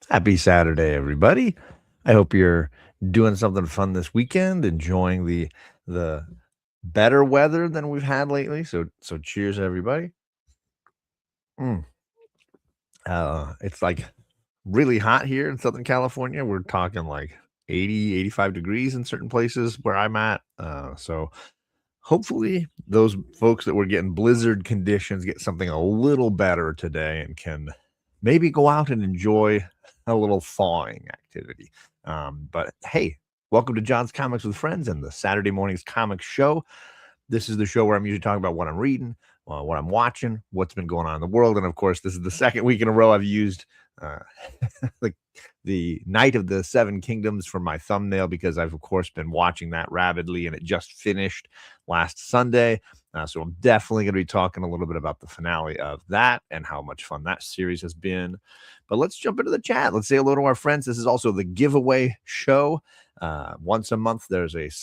Happy Saturday, everybody. I hope you're doing something fun this weekend, enjoying the better weather than we've had lately. So cheers, everybody. Mm. It's like really hot here in Southern California. We're talking like 80, 85 degrees in certain places where I'm at. So hopefully those folks that were getting blizzard conditions get something a little better today and can maybe go out and enjoy a little thawing activity. But hey, welcome to John's Comics with Friends and the Saturday morning's comics show. This is the show where I'm usually talking about what I'm reading, what I'm watching, what's been going on in the world. And of course, this is the second week in a row I've used uh, the, the Night of the Seven Kingdoms for my thumbnail because I've, of course, been watching that rapidly and it just finished last Sunday. So I'm definitely going to be talking a little bit about the finale of that and how much fun that series has been. But let's jump into the chat. Let's say hello to our friends. This is also the giveaway show. Once a month,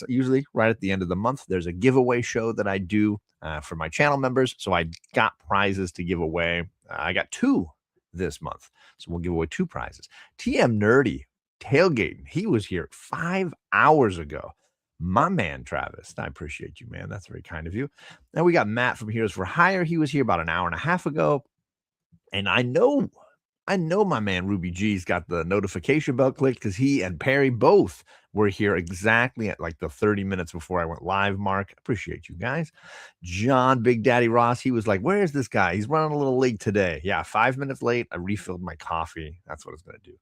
usually right at the end of the month, there's a giveaway show that I do for my channel members. So I got prizes to give away. I got two this month. So we'll give away two prizes. TM Nerdy tailgating. He was here 5 hours ago. My man, Travis. I appreciate you, man. That's very kind of you. And we got Matt from Heroes for Hire. He was here about an hour and a half ago. And I know my man Ruby G's got the notification bell clicked because he and Perry both were here exactly at like the 30 minutes before I went live mark. Appreciate you guys. John Big Daddy Ross, he was like, where is this guy? He's running a little late today. Yeah, 5 minutes late. I refilled my coffee. That's what it's going to do.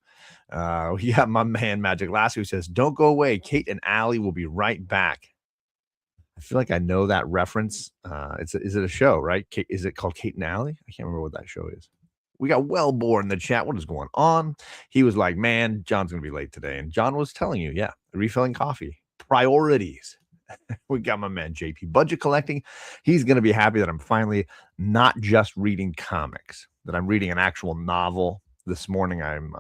We got my man Magic Lassie who says, don't go away. Kate and Allie will be right back. I feel like I know that reference. Is it a show, right? Is it called Kate and Allie? I can't remember what that show is. We got Wellbore in the chat. What is going on? He was like, man, John's going to be late today. And John was telling you, yeah, refilling coffee. Priorities. We got my man JP Budget Collecting. He's going to be happy that I'm finally not just reading comics, that I'm reading an actual novel. This morning, I'm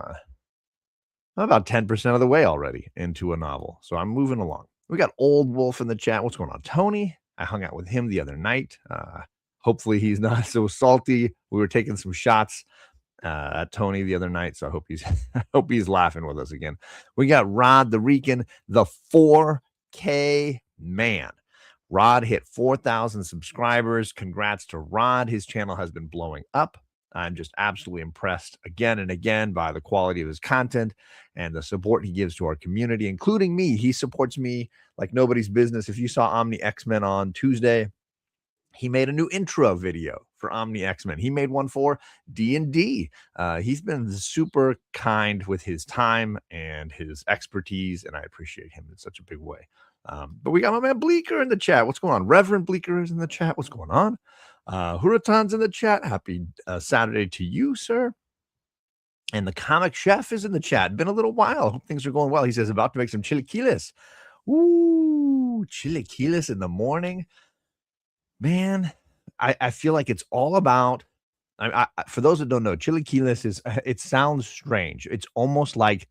about 10% of the way already into a novel. So I'm moving along. We got Old Wolf in the chat. What's going on, Tony? I hung out with him the other night. Hopefully he's not so salty. We were taking some shots at Tony the other night, so I hope he's hope he's laughing with us again. We got Rod the Rican, the 4K man. Rod hit 4,000 subscribers. Congrats to Rod. His channel has been blowing up. I'm just absolutely impressed again and again by the quality of his content and the support he gives to our community, including me. He supports me like nobody's business. If you saw Omni X-Men on Tuesday, he made a new intro video for Omni X-Men. He made one for D&D. He's been super kind with his time and his expertise, and I appreciate him in such a big way. But we got my man Bleeker in the chat. What's going on? Reverend Bleeker is in the chat. What's going on? Huratan's in the chat. Happy Saturday to you, sir. And the comic chef is in the chat. Been a little while. Hope things are going well. He says, about to make some chilaquiles. Ooh, chilaquiles in the morning. Man, I feel like it's all about, for those that don't know, chilaquiles is, it sounds strange. It's almost like,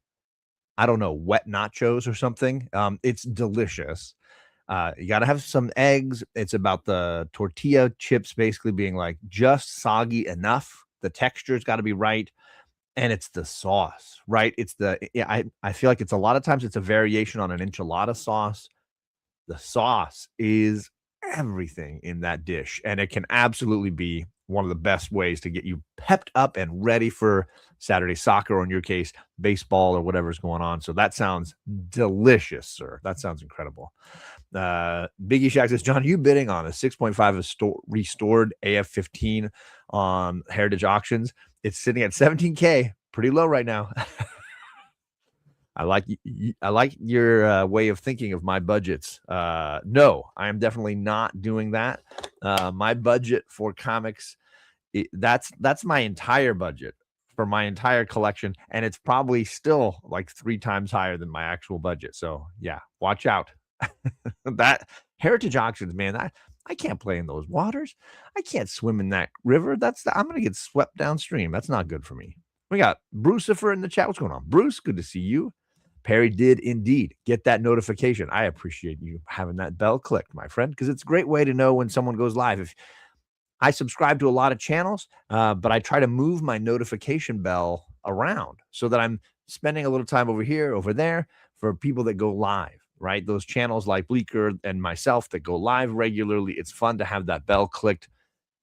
I don't know, wet nachos or something. It's delicious. You got to have some eggs. It's about the tortilla chips basically being like just soggy enough. The texture's got to be right. And it's the sauce, right? I feel like it's a lot of times it's a variation on an enchilada sauce. The sauce is everything in that dish, and it can absolutely be one of the best ways to get you pepped up and ready for Saturday soccer, or in your case, baseball or whatever's going on. So that sounds delicious, sir. That sounds incredible. Biggie Shack says, John, are you bidding on a 6.5 restored AF-15 on Heritage Auctions? It's sitting at 17K, pretty low right now. I like your way of thinking of my budgets. No, I am definitely not doing that. My budget for comics, that's my entire budget for my entire collection, and it's probably still like 3 times higher than my actual budget. So yeah, watch out. That Heritage Auctions, man, I can't play in those waters. I can't swim in that river. I'm gonna get swept downstream. That's not good for me. We got Brucifer in the chat. What's going on, Bruce? Good to see you. Perry did indeed get that notification. I appreciate you having that bell clicked, my friend, because it's a great way to know when someone goes live. If I subscribe to a lot of channels, but I try to move my notification bell around so that I'm spending a little time over here, over there for people that go live, right? Those channels like Bleeker and myself that go live regularly. It's fun to have that bell clicked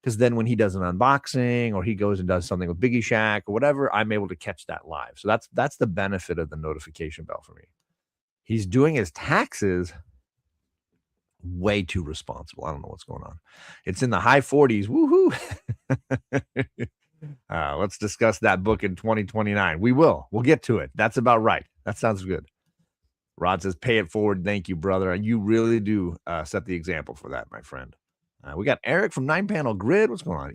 because then when he does an unboxing or he goes and does something with Biggie Shack or whatever, I'm able to catch that live. So that's the benefit of the notification bell for me. He's doing his taxes way too responsible. I don't know what's going on. It's in the high 40s. Woohoo. Let's discuss that book in 2029. We will. We'll get to it. That's about right. That sounds good. Rod says, pay it forward. Thank you, brother. And you really do set the example for that, my friend. We got Eric from 9-Panel Grid. What's going on?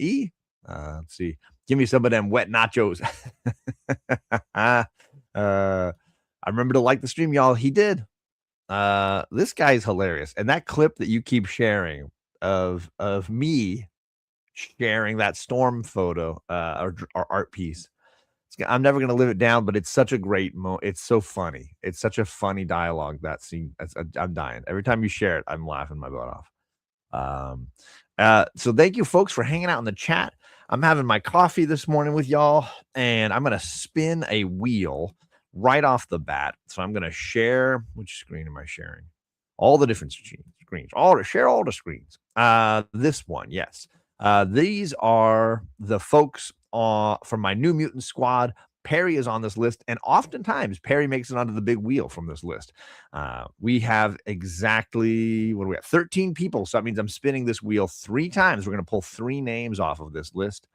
Let's see. Give me some of them wet nachos. I remember to like the stream, y'all. He did. This guy's hilarious. And that clip that you keep sharing of me sharing that storm photo or art piece. I'm never going to live it down, but it's such a great it's so funny. It's such a funny dialogue, that scene. I'm dying. Every time you share it, I'm laughing my butt off. So thank you folks for hanging out in the chat. I'm having my coffee this morning with y'all, and I'm going to spin a wheel right off the bat. So I'm going to share. Which screen am I sharing? All the different screens. Share all the screens. This one, yes. These are the folks from my New Mutant squad. Perry is on this list, and oftentimes Perry makes it onto the big wheel from this list. We have exactly, 13 people, so that means I'm spinning this wheel 3 times. We're going to pull 3 names off of this list.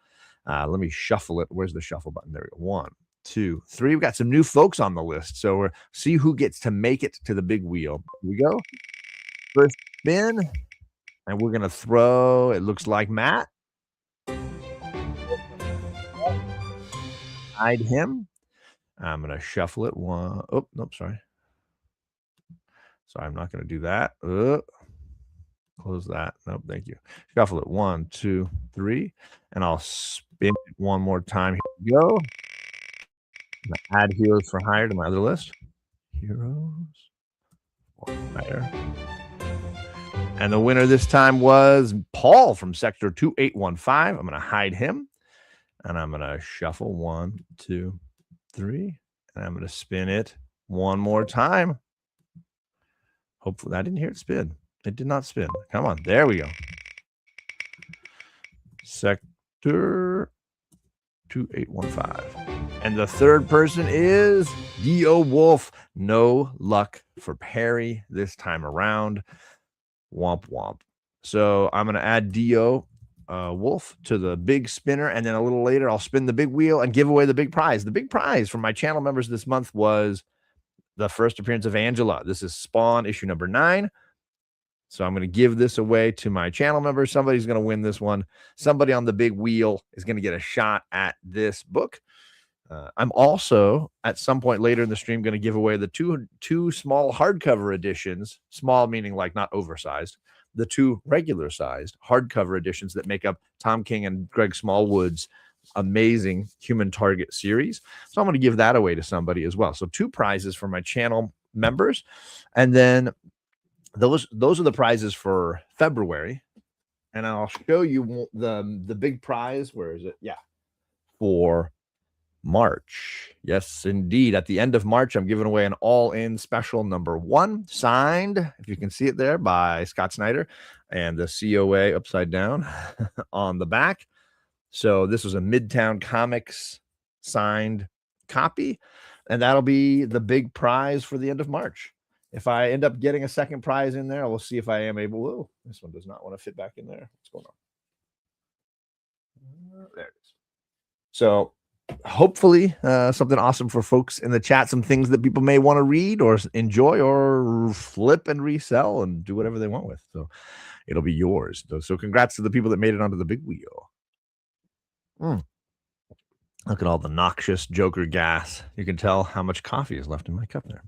Let me shuffle it. Where's the shuffle button? There we go. 1, 2, 3. We've got some new folks on the list, so we'll see who gets to make it to the big wheel. Here we go. First spin, and we're going to throw, it looks like Matt. Hide him. I'm going to shuffle it. 1. Oh, nope, sorry. Sorry, I'm not going to do that. Close that. Nope, thank you. Shuffle it. 1, 2, 3. And I'll spin it one more time. Here we go. Add Heroes for Hire to my other list. Heroes for Hire. And the winner this time was Paul from Sector 2815. I'm going to hide him. And I'm going to shuffle 1, 2, 3. And I'm going to spin it one more time. Hopefully, I didn't hear it spin. It did not spin. Come on. There we go. Sector 2815. And the third person is D.O. Wolf. No luck for Perry this time around. Womp womp. So I'm going to add D.O. Wolf to the big spinner, and then a little later I'll spin the big wheel and give away the big prize. The big prize for my channel members this month was the first appearance of Angela. This is Spawn issue number 9. So I'm going to give this away to my channel members. Somebody's going to win this one. Somebody on the big wheel is going to get a shot at this book. I'm also at some point later in the stream going to give away the two small hardcover editions. Small meaning like not oversized. The 2 regular sized hardcover editions that make up Tom King and Greg Smallwood's amazing Human Target series. So I'm going to give that away to somebody as well. So 2 prizes for my channel members. And then those are the prizes for February. And I'll show you the big prize. Where is it? Yeah. For March. Yes, indeed. At the end of March, I'm giving away an all-in special number 1, signed, if you can see it there, by Scott Snyder, and the COA upside down on the back. So this was a Midtown Comics signed copy, and that'll be the big prize for the end of March. If I end up getting a second prize in there, we'll see if I am able. Oh, this one does not want to fit back in there. What's going on? There it is. So hopefully something awesome for folks in the chat, some things that people may want to read or enjoy or flip and resell and do whatever they want with. So it'll be yours. So congrats to the people that made it onto the big wheel. Look at all the noxious Joker gas. You can tell how much coffee is left in my cup there.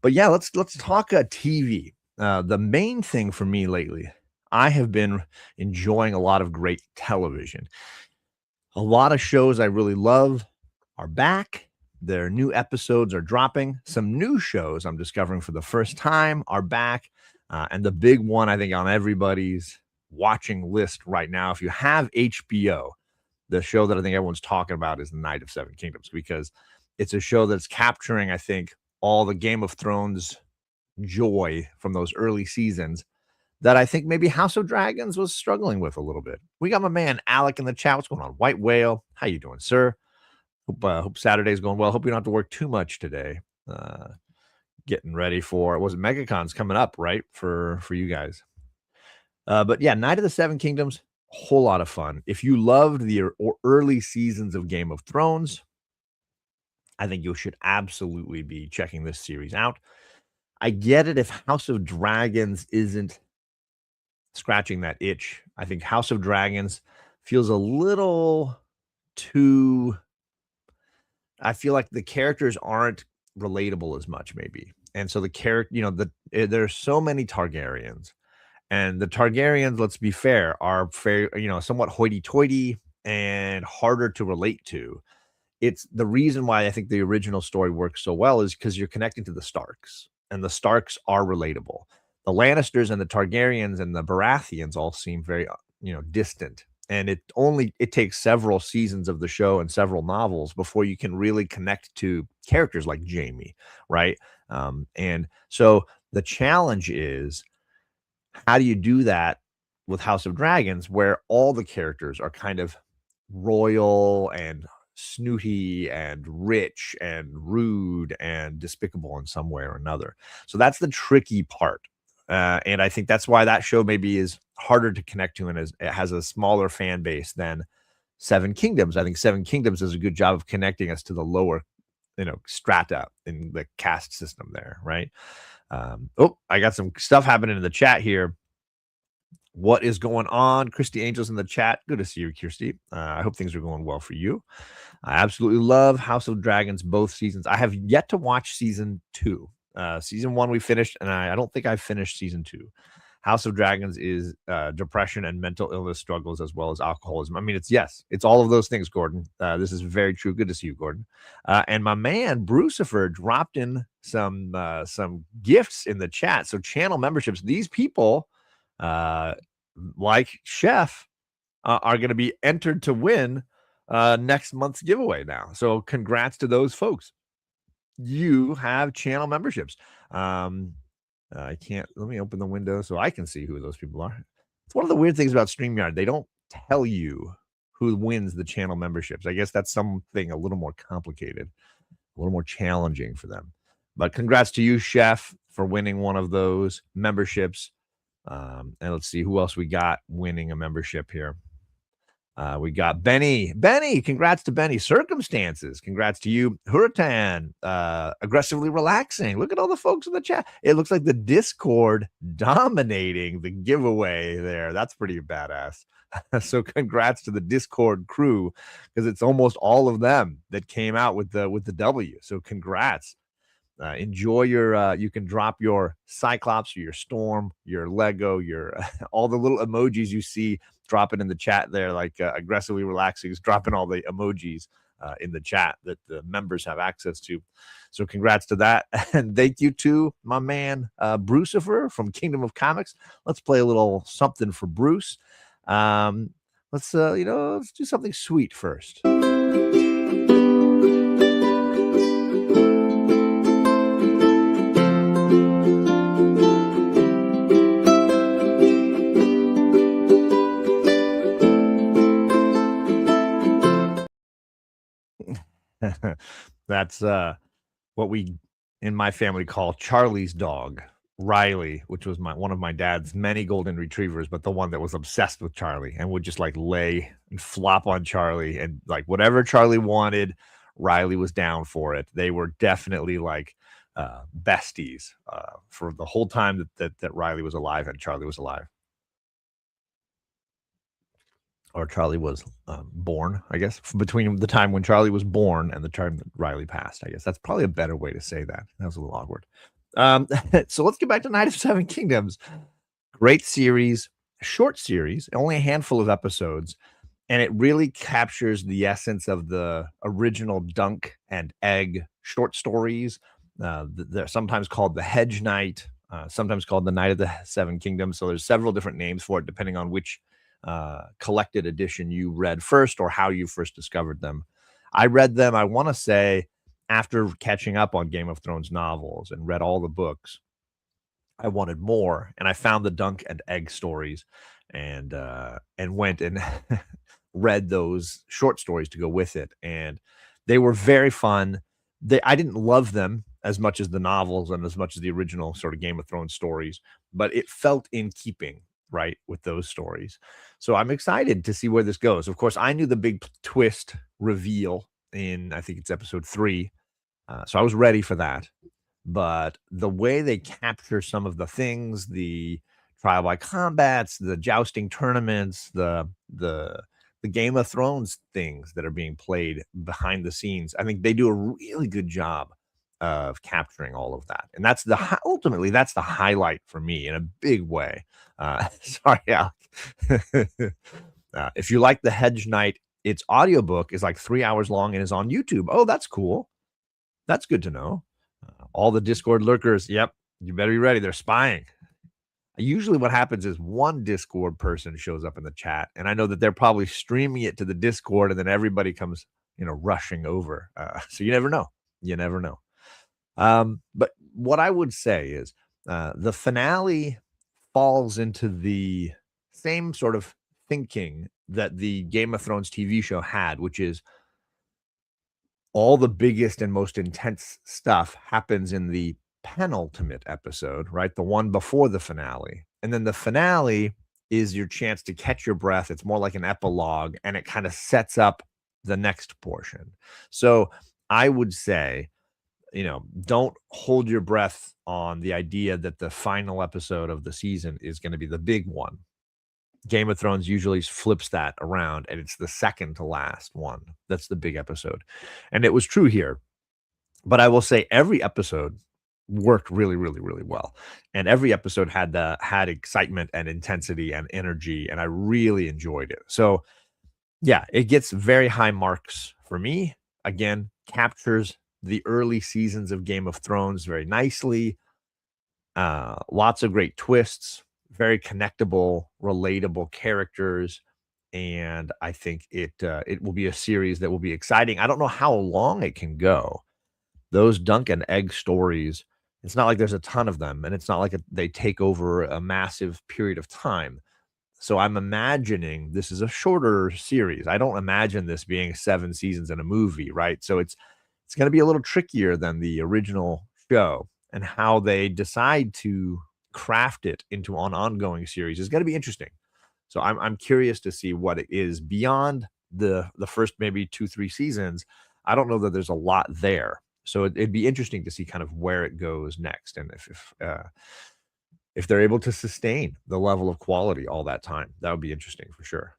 But yeah, let's talk TV. The main thing for me lately, I have been enjoying a lot of great television. A lot of shows I really love are back. Their new episodes are dropping. Some new shows I'm discovering for the first time are back. And the big one, I think, on everybody's watching list right now, if you have HBO, the show that I think everyone's talking about is the Night of Seven Kingdoms, because it's a show that's capturing, I think, all the Game of Thrones joy from those early seasons that I think maybe House of Dragons was struggling with a little bit. We got my man Alec in the chat. What's going on? White Whale, how you doing, sir? Hope Saturday's going well. Hope you don't have to work too much today. Getting ready for, was it MegaCon's coming up, right? For you guys. But yeah, Night of the Seven Kingdoms, whole lot of fun. If you loved the early seasons of Game of Thrones, I think you should absolutely be checking this series out. I get it if House of Dragons isn't scratching that itch. I think House of Dragons feels a little too, I feel like the characters aren't relatable as much, maybe. And so the character, there's so many Targaryens, and the Targaryens, let's be fair, are somewhat hoity-toity and harder to relate to. It's the reason why I think the original story works so well is because you're connecting to the Starks, and the Starks are relatable. The Lannisters and the Targaryens and the Baratheons all seem very, distant. And it takes several seasons of the show and several novels before you can really connect to characters like Jaime, right? And so the challenge is, how do you do that with House of Dragons, where all the characters are kind of royal and snooty and rich and rude and despicable in some way or another? So that's the tricky part. And I think that's why that show maybe is harder to connect to, and it has a smaller fan base than Seven Kingdoms. I think Seven Kingdoms does a good job of connecting us to the lower, strata in the caste system there, right? I got some stuff happening in the chat here. What is going on? Christy Angel's in the chat. Good to see you, Kirsty. I hope things are going well for you. I absolutely love House of Dragons, both seasons. I have yet to watch season 2. Season 1 we finished, and I don't think I've finished season 2. House of Dragons is depression and mental illness struggles, as well as alcoholism. I mean, it's all of those things, Gordon. This is very true. Good to see you, Gordon. And my man Brucifer dropped in some gifts in the chat. So channel memberships. These people, like Chef, are going to be entered to win next month's giveaway now. So congrats to those folks. You have channel memberships. Let me open the window so I can see who those people are. It's one of the weird things about StreamYard. They don't tell you who wins the channel memberships. I guess that's something a little more complicated, a little more challenging for them. But congrats to you, Chef, for winning one of those memberships. And let's see who else we got winning a membership here. We got Benny. Congrats to Benny. Circumstances. Congrats to you. Hurritan. Aggressively relaxing. Look at all the folks in the chat. It looks like the Discord dominating the giveaway there. That's pretty badass. So congrats to the Discord crew, because it's almost all of them that came out with the W. So congrats. Enjoy your you can drop your Cyclops or your Storm, your Lego, your all the little emojis you see, drop it in the chat there, like aggressively relaxing is dropping all the emojis in the chat that the members have access to. So congrats to that. And thank you to my man Brucifer from Kingdom of Comics. Let's play a little something for Bruce. Let's do something sweet first. That's what we in my family call Charlie's dog, Riley, which was one of my dad's many golden retrievers, but the one that was obsessed with Charlie and would just like lay and flop on Charlie, and like whatever Charlie wanted, Riley was down for it. They were definitely like besties for the whole time that Riley was alive and Charlie was alive. Or Charlie was born, I guess, between the time when Charlie was born and the time that Riley passed. I guess that's probably a better way to say that. That was a little awkward. So let's get back to Night of Seven Kingdoms. Great series, short series, only a handful of episodes, and it really captures the essence of the original Dunk and Egg short stories. They're sometimes called the Hedge Knight, sometimes called the Night of the Seven Kingdoms. So there's several different names for it, depending on which collected edition you read first or how you first discovered them. I read them, I want to say, after catching up on Game of Thrones novels and read all the books. I wanted more, and I found the Dunk and Egg stories and went and read those short stories to go with it, and they were very fun. I didn't love them as much as the novels and as much as the original sort of Game of Thrones stories, but it felt in keeping, right, with those stories. So I'm excited to see where this goes. Of course, I knew the big twist reveal in, I think it's episode 3, so I was ready for that. But the way they capture some of the things, the trial by combats, the jousting tournaments, the Game of Thrones things that are being played behind the scenes, I think they do a really good job of capturing all of that. And that's ultimately that's the highlight for me in a big way. Sorry, Alec. If you like the Hedge Knight, its audiobook is like 3 hours long and is on YouTube. Oh, that's cool. That's good to know. All the Discord lurkers, yep, you better be ready. They're spying. Usually what happens is one Discord person shows up in the chat, and I know that they're probably streaming it to the Discord, and then everybody comes, rushing over. So you never know. You never know. But what I would say is the finale falls into the same sort of thinking that the Game of Thrones TV show had, which is all the biggest and most intense stuff happens in the penultimate episode, right? The one before the finale. And then the finale is your chance to catch your breath. It's more like an epilogue, and it kind of sets up the next portion. So I would say, don't hold your breath on the idea that the final episode of the season is going to be the big one. Game of Thrones usually flips that around, and it's the second to last one. That's the big episode. And it was true here. But I will say every episode worked really, really, really well. And every episode had excitement and intensity and energy, and I really enjoyed it. So yeah, it gets very high marks for me. Again, captures the early seasons of Game of Thrones very nicely. Lots of great twists, very connectable, relatable characters, and I think it will be a series that will be exciting. I don't know how long it can go. Those Dunk and Egg stories, it's not like there's a ton of them, and it's not like they take over a massive period of time. So I'm imagining this is a shorter series. I don't imagine this being 7 seasons in a movie, right? So it's going to be a little trickier than the original show, and how they decide to craft it into an ongoing series is going to be interesting. So I'm curious to see what it is beyond the first maybe 2-3 seasons. I don't know that there's a lot there. So it'd be interesting to see kind of where it goes next, and if they're able to sustain the level of quality all that time. That would be interesting for sure.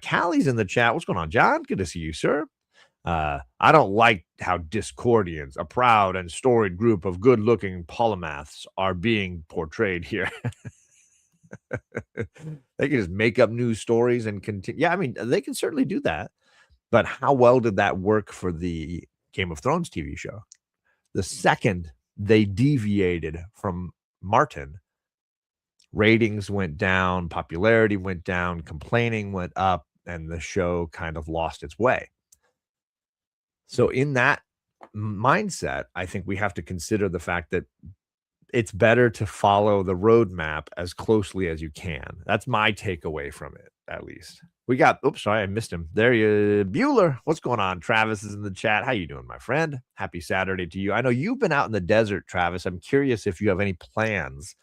Callie's in the chat. What's going on, John? Good to see you, sir. I don't like how Discordians, a proud and storied group of good-looking polymaths, are being portrayed here. They can just make up new stories and continue. Yeah, I mean, they can certainly do that. But how well did that work for the Game of Thrones TV show? The second they deviated from Martin, ratings went down, popularity went down, complaining went up, and the show kind of lost its way. So in that mindset, I think we have to consider the fact that it's better to follow the roadmap as closely as you can. That's my takeaway from it, at least. We got, oops, sorry, I missed him. There you, Bueller. What's going on? Travis is in the chat. How you doing, my friend? Happy Saturday to you. I know you've been out in the desert, Travis. I'm curious if you have any plans.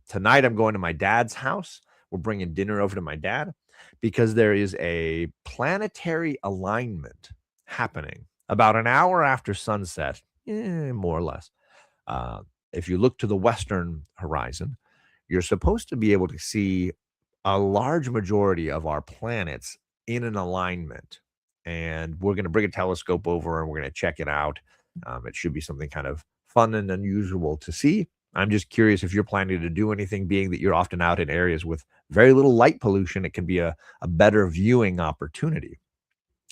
Tonight, I'm going to my dad's house. We're bringing dinner over to my dad because there is a planetary alignment happening about an hour after sunset, more or less. If you look to the western horizon, you're supposed to be able to see a large majority of our planets in an alignment. And we're going to bring a telescope over and we're going to check it out. It should be something kind of fun and unusual to see. I'm just curious if you're planning to do anything, being that you're often out in areas with very little light pollution. It can be a better viewing opportunity.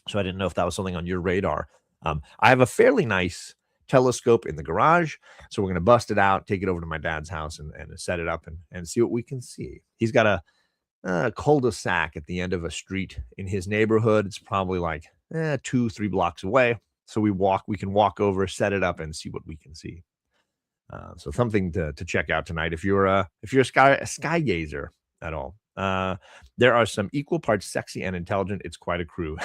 So I didn't know if that was something on your radar. I have a fairly nice telescope in the garage. So we're going to bust it out, take it over to my dad's house and set it up and see what we can see. He's got cul-de-sac at the end of a street in his neighborhood. It's probably like 2-3 blocks away. So we can walk over, set it up, and see what we can see. So something to check out tonight if you're a sky gazer at all. There are some equal parts sexy and intelligent. It's quite a crew.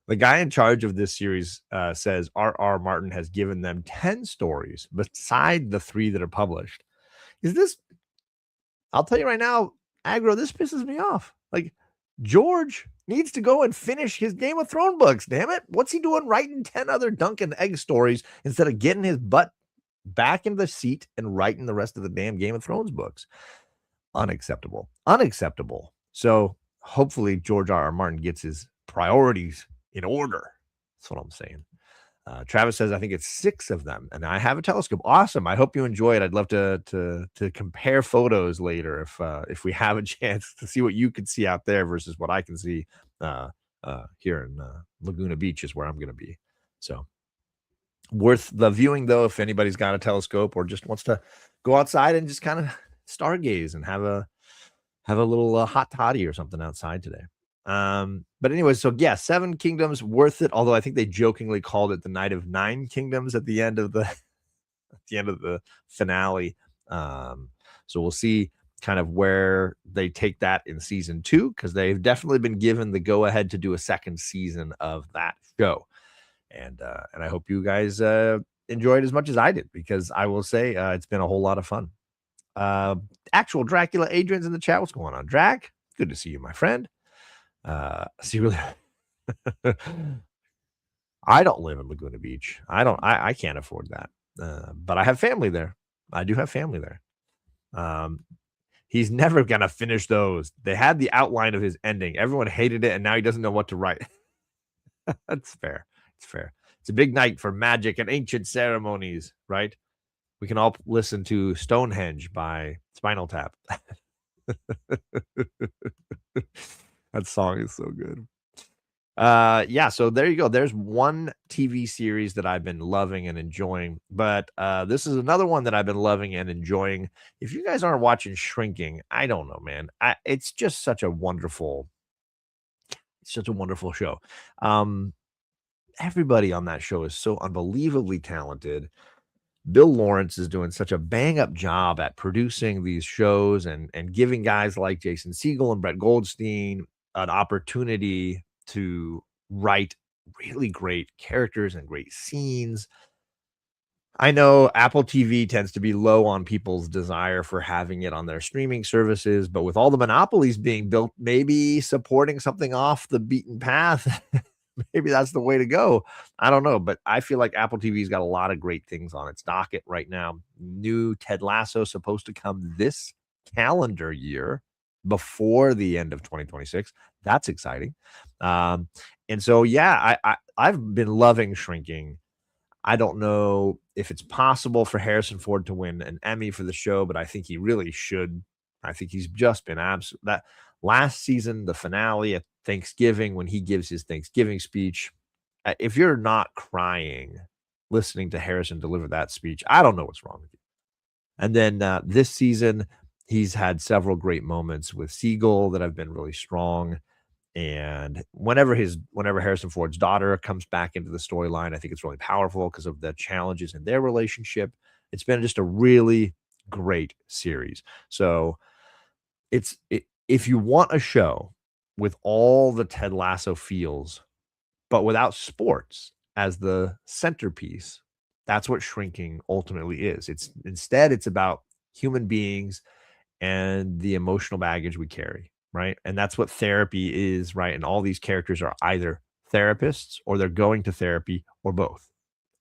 The guy in charge of this series says R.R. Martin has given them 10 stories beside the 3 that are published. I'll tell you right now, Aggro, this pisses me off. Like, George needs to go and finish his Game of Thrones books, damn it. What's he doing writing 10 other dunk and egg stories instead of getting his butt back in the seat and writing the rest of the damn Game of Thrones books? Unacceptable. Unacceptable. So hopefully George R.R. Martin gets his priorities in order. That's what I'm saying. Travis says, I think it's 6 of them, and I have a telescope. Awesome. I hope you enjoy it. I'd love to compare photos later if we have a chance to see what you can see out there versus what I can see here in Laguna Beach is where I'm going to be. So worth the viewing, though, if anybody's got a telescope or just wants to go outside and just kind of stargaze and have a little hot toddy or something outside today. But anyway, so yeah, 7 Kingdoms, worth it. Although I think they jokingly called it the Night of 9 Kingdoms at the end of the finale. So we'll see kind of where they take that in season 2, because they've definitely been given the go ahead to do a second season of that show. And I hope you guys enjoyed as much as I did, because I will say it's been a whole lot of fun. Actual Dracula Adrian's in the chat. What's going on, Drac? Good to see you, my friend. Really, I don't live in Laguna Beach. I can't afford that. But I have family there. I do have family there. He's never gonna finish those. They had the outline of his ending. Everyone hated it, and now he doesn't know what to write. That's fair. It's fair. It's a big night for magic and ancient ceremonies, right? We can all listen to Stonehenge by Spinal Tap. That song is so good. Yeah, so there you go. There's one TV series that I've been loving and enjoying, but this is another one that I've been loving and enjoying. If you guys aren't watching Shrinking, I don't know, man. It's just such a wonderful show. Everybody on that show is so unbelievably talented. Bill Lawrence is doing such a bang-up job at producing these shows and giving guys like Jason Segel and Brett Goldstein an opportunity to write really great characters and great scenes. I know Apple TV tends to be low on people's desire for having it on their streaming services, but with all the monopolies being built, maybe supporting something off the beaten path, maybe that's the way to go. I don't know, but I feel like Apple TV's got a lot of great things on its docket right now. New Ted Lasso supposed to come this calendar year before the end of 2026. That's exciting. And so, yeah, I've been loving Shrinking. I don't know if it's possible for Harrison Ford to win an Emmy for the show, but I think he really should. I think he's just been that last season, the finale at Thanksgiving, when he gives his Thanksgiving speech. If you're not crying listening to Harrison deliver that speech, I don't know what's wrong with you. And then this season, he's had several great moments with Segel that have been really strong. And whenever Harrison Ford's daughter comes back into the storyline, I think it's really powerful because of the challenges in their relationship. It's been just a really great series. So if you want a show with all the Ted Lasso feels, but without sports as the centerpiece, that's what Shrinking ultimately is. Instead, it's about human beings and the emotional baggage we carry, right? And that's what therapy is, right? And all these characters are either therapists or they're going to therapy or both.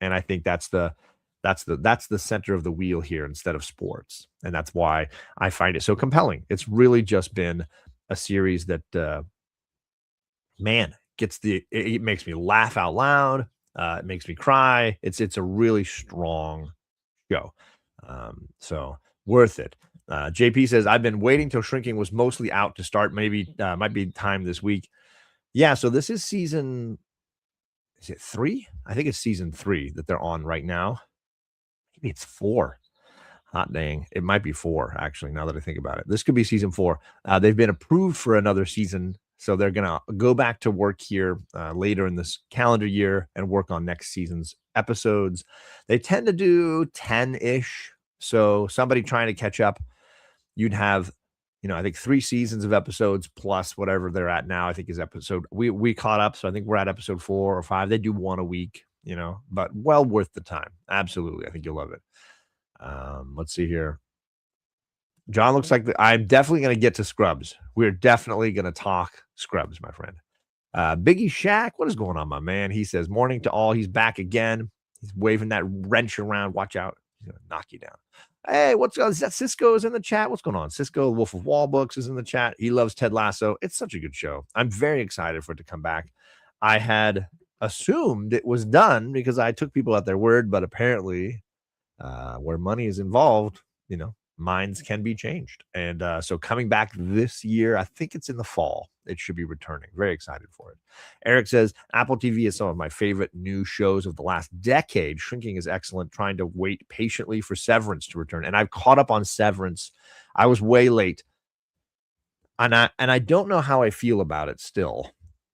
And I think that's the center of the wheel here instead of sports. And that's why I find it so compelling. It's really just been a series that man, it makes me laugh out loud. It makes me cry. It's a really strong show. So worth it. JP says, I've been waiting till Shrinking was mostly out to start. Maybe might be time this week. Yeah, so this is season, is it 3? I think it's season 3 that they're on right now. Maybe it's 4. Hot dang. It might be 4, actually, now that I think about it. This could be season 4. They've been approved for another season, so they're going to go back to work here later in this calendar year and work on next season's episodes. They tend to do 10-ish, so somebody trying to catch up, you'd have, I think 3 seasons of episodes plus whatever they're at now, I think is episode. We caught up, so I think we're at episode 4 or 5. They do 1 a week, but well worth the time. Absolutely. I think you'll love it. Let's see here. John looks like I'm definitely going to get to Scrubs. We're definitely going to talk Scrubs, my friend. Biggie Shaq, what is going on, my man? He says, morning to all. He's back again. He's waving that wrench around. Watch out. He's going to knock you down. Hey, what's is that? Cisco is in the chat. What's going on? Cisco, Wolf of Wall Books is in the chat. He loves Ted Lasso. It's such a good show. I'm very excited for it to come back. I had assumed it was done because I took people at their word, but apparently where money is involved, minds can be changed. And so coming back this year, I think it's in the fall. It should be returning. Very excited for it. Eric says, Apple TV is some of my favorite new shows of the last decade. Shrinking is excellent. Trying to wait patiently for Severance to return. And I've caught up on Severance. I was way late. And I don't know how I feel about it still.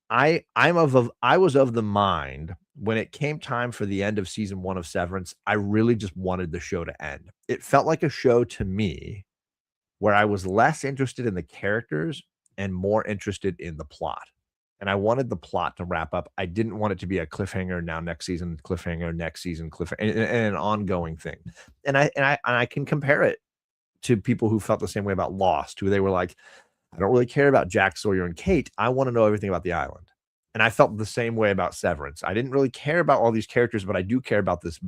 I was of the mind when it came time for the end of season 1 of Severance, I really just wanted the show to end. It felt like a show to me where I was less interested in the characters and more interested in the plot. And I wanted the plot to wrap up. I didn't want it to be a cliffhanger now next season, cliffhanger next season, cliffhanger, and an ongoing thing. And I can compare it to people who felt the same way about Lost, who they were like, I don't really care about Jack, Sawyer, and Kate. I want to know everything about the island. And I felt the same way about Severance. I didn't really care about all these characters, but I do care about this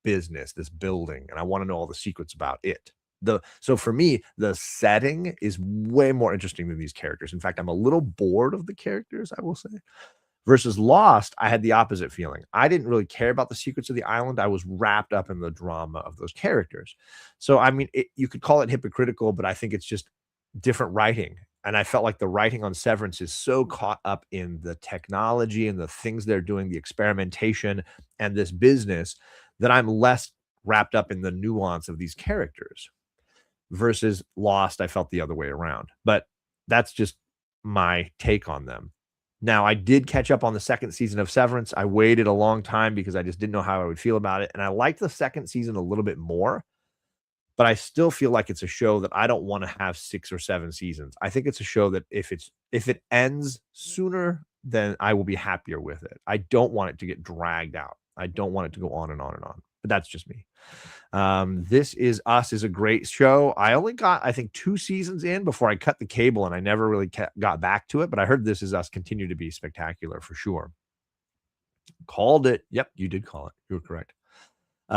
business, this building, and I want to know all the secrets about it. So for me, the setting is way more interesting than these characters. In fact, I'm a little bored of the characters, I will say. Versus Lost, I had the opposite feeling. I didn't really care about the secrets of the island. I was wrapped up in the drama of those characters. So, I mean, you could call it hypocritical, but I think it's just different writing. And I felt like the writing on Severance is so caught up in the technology and the things they're doing, the experimentation and this business, that I'm less wrapped up in the nuance of these characters. Versus Lost, I felt the other way around. But that's just my take on them. Now, I did catch up on the second season of Severance. I waited a long time because I just didn't know how I would feel about it. And I liked the second season a little bit more. But I still feel like it's a show that I don't want to have 6 or 7 seasons. I think it's a show that if it ends sooner, then I will be happier with it. I don't want it to get dragged out. I don't want it to go on and on and on. But that's just me. This Is Us is a great show. I only got, I think, 2 seasons in before I cut the cable, and I never really got back to it. But I heard This Is Us continue to be spectacular for sure. Called it. Yep, you did call it. You were correct.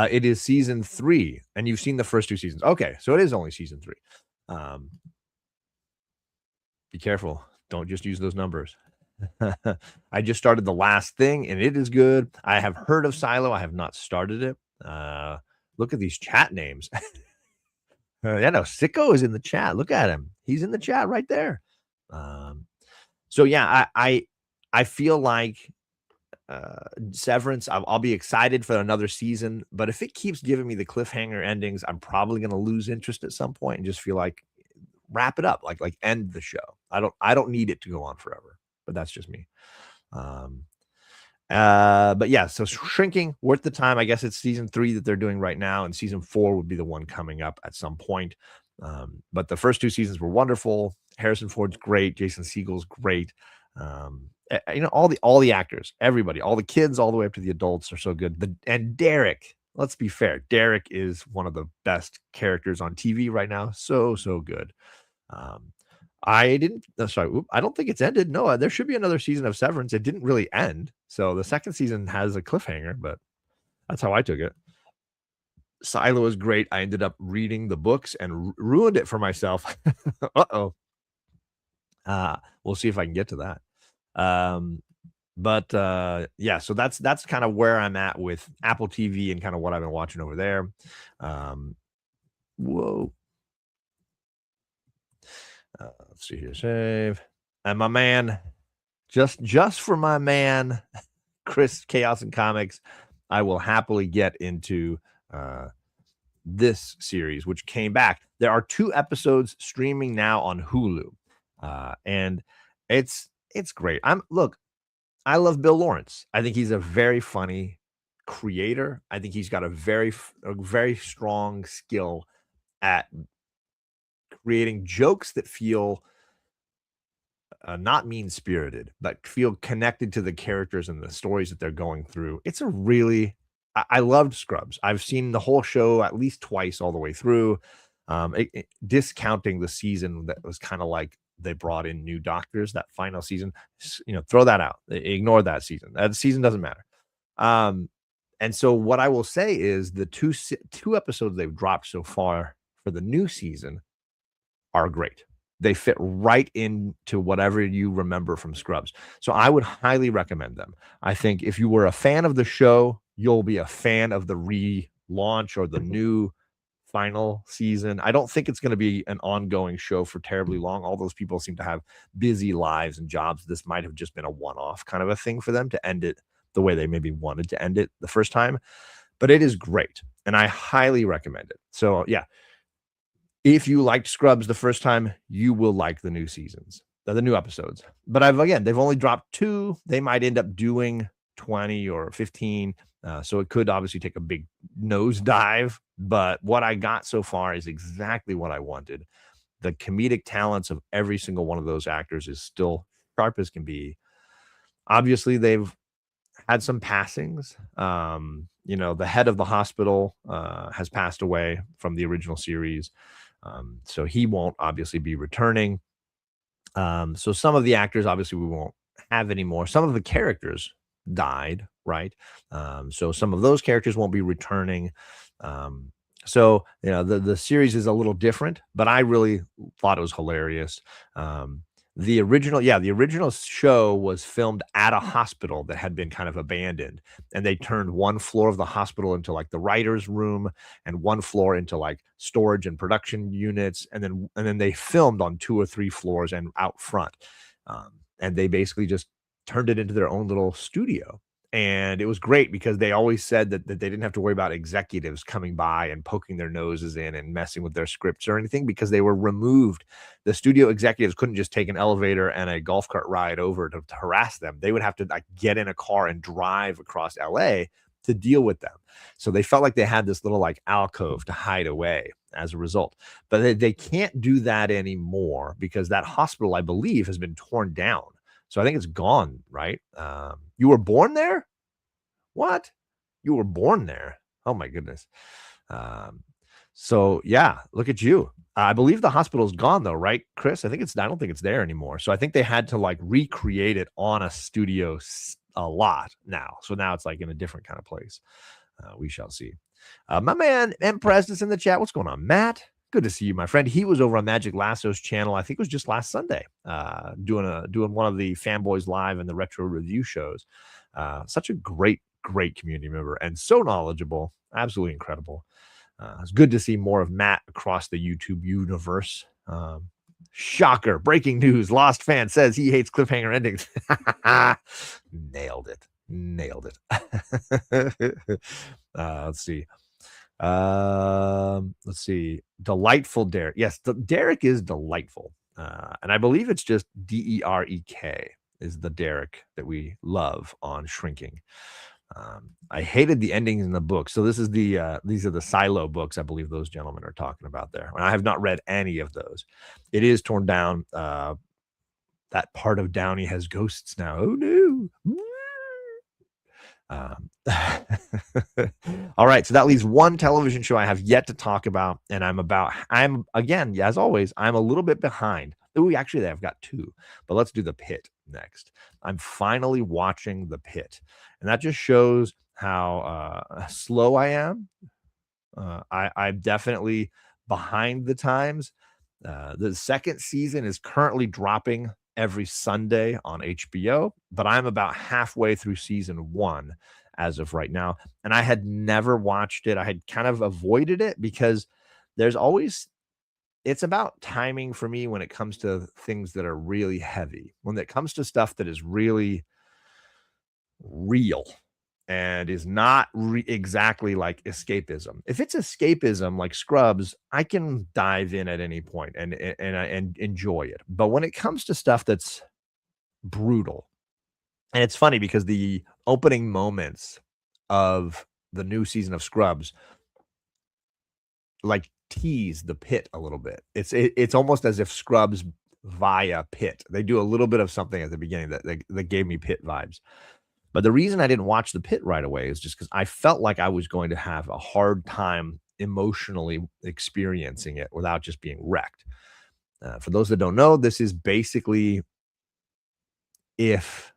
It is season 3, and you've seen the first 2 seasons. Okay, so it is only season 3. Be careful. Don't just use those numbers. I just started the last thing, and it is good. I have heard of Silo. I have not started it. Look at these chat names. Yeah, no, Sicko is in the chat. Look at him. He's in the chat right there. So, yeah, I feel like Severance, I'll be excited for another season, but if it keeps giving me the cliffhanger endings, I'm probably going to lose interest at some point and just feel like wrap it up, like end the show. I don't need it to go on forever, but that's just me. But yeah, so Shrinking, worth the time. I guess it's season 3 that they're doing right now, and season 4 would be the one coming up at some point. But the first 2 seasons were wonderful. Harrison Ford's great. Jason Segel's great. All the actors, everybody, all the kids, all the way up to the adults are so good. And Derek, let's be fair, Derek is one of the best characters on TV right now. So good. I don't think it's ended. No, there should be another season of Severance. It didn't really end. So the second season has a cliffhanger, but that's how I took it. Silo is great. I ended up reading the books and ruined it for myself. Uh-oh. We'll see if I can get to that. Yeah, so that's kind of where I'm at with Apple TV and kind of what I've been watching over there. Whoa. Let's see here. Save. And my man, just for my man, Chris Chaos and Comics, I will happily get into this series, which came back. There are 2 episodes streaming now on Hulu, and it's great. I love Bill Lawrence. I think he's a very funny creator. I think he's got a very strong skill at creating jokes that feel not mean spirited, but feel connected to the characters and the stories that they're going through. It's a really I loved Scrubs. I've seen the whole show at least twice all the way through. Discounting the season that was kind of like they brought in new doctors that final season, throw that out. Ignore that season. That season doesn't matter. Um, and so what I will say is the two episodes they've dropped so far for the new season are great. They fit right into whatever you remember from Scrubs. So I would highly recommend them. I think if you were a fan of the show, you'll be a fan of the relaunch or the new final season. I don't think it's going to be an ongoing show for terribly long. All those people seem to have busy lives and jobs. This might have just been a one-off kind of a thing for them to end it the way they maybe wanted to end it the first time. But it is great, and I highly recommend it. So yeah, if you liked Scrubs the first time, you will like the new seasons, the new episodes. But they've only dropped 2. They might end up doing 20 or 15. So it could obviously take a big nosedive. But what I got so far is exactly what I wanted. The comedic talents of every single one of those actors is still sharp as can be. Obviously, they've had some passings. The head of the hospital has passed away from the original series. So he won't obviously be returning. So some of the actors, obviously, we won't have anymore. Some of the characters died, right? So some of those characters won't be returning. The series is a little different, but I really thought it was hilarious. The original show was filmed at a hospital that had been kind of abandoned, and they turned one floor of the hospital into like the writer's room and one floor into like storage and production units, and then they filmed on 2 or 3 floors and out front. And they basically just turned it into their own little studio. And it was great because they always said that they didn't have to worry about executives coming by and poking their noses in and messing with their scripts or anything because they were removed. The studio executives couldn't just take an elevator and a golf cart ride over to harass them. They would have to like get in a car and drive across LA to deal with them. So they felt like they had this little like alcove to hide away as a result. But they can't do that anymore because that hospital, I believe, has been torn down. So I think it's gone, right? You were born there? What? You were born there? Oh my goodness. Um, so yeah, look at you. I believe the hospital's gone though, right, Chris? I don't think it's there anymore. So I think they had to like recreate it on a studio a lot now. So now it's like in a different kind of place. We shall see. My man M. Preston's in the chat. What's going on, Matt? Good to see you, my friend. He was over on Magic Lasso's channel. I think it was just last Sunday, doing one of the Fanboys Live and the retro review shows. Such a great community member and so knowledgeable. Absolutely incredible. It's good to see more of Matt across the YouTube universe. Shocker. Breaking news. Lost fan says he hates cliffhanger endings. Nailed it. Let's see. Let's see. Delightful Derek. Yes, Derek is delightful. And I believe it's just Derek is the Derek that we love on Shrinking. I hated the endings in the book. So these are the Silo books. I believe those gentlemen are talking about there. And I have not read any of those. It is torn down. That part of Downey has ghosts now. Oh no. All right, so that leaves one television show I have yet to talk about, and I'm again, as always, I'm a little bit behind. Actually, I've got 2, but let's do The Pit next. I'm finally watching The Pit, and that just shows how slow I am. I'm definitely behind the times. The second season is currently dropping every Sunday on HBO, but I'm about halfway through season 1 as of right now. And I had never watched it. I had kind of avoided it because it's about timing for me when it comes to things that are really heavy. When it comes to stuff that is really real, and is not exactly like escapism. If it's escapism like Scrubs, I can dive in at any point and enjoy it. But when it comes to stuff that's brutal, and it's funny because the opening moments of the new season of Scrubs like tease the Pit a little bit. It's almost as if Scrubs via Pit. They do a little bit of something at the beginning that gave me Pit vibes. But the reason I didn't watch the Pit right away is just because I felt like I was going to have a hard time emotionally experiencing it without just being wrecked. For those that don't know, this is basically if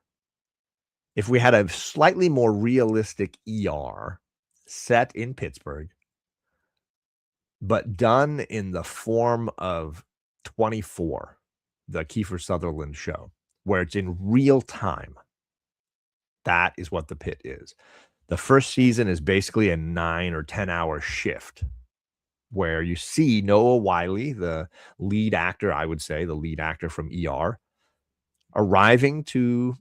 we had a slightly more realistic ER set in Pittsburgh, but done in the form of 24, the Kiefer Sutherland show, where it's in real time. That is what the Pit is. The first season is basically a 9 or 10-hour shift where you see Noah Wyle, the lead actor, I would say, the lead actor from ER, arriving to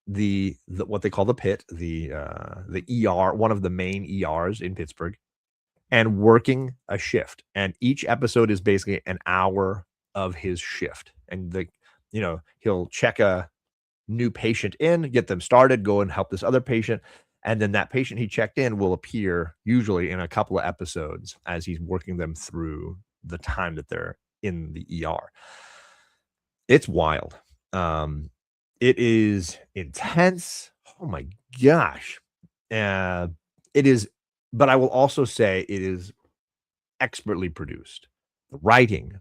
the what they call the Pit, the ER, one of the main ERs in Pittsburgh, and working a shift. And each episode is basically an hour of his shift. And he'll check a new patient in, get them started, go and help this other patient. And then that patient he checked in will appear usually in a couple of episodes as he's working them through the time that they're in the ER. It's wild. It is intense. Oh my gosh. It is, but I will also say it is expertly produced. The writing,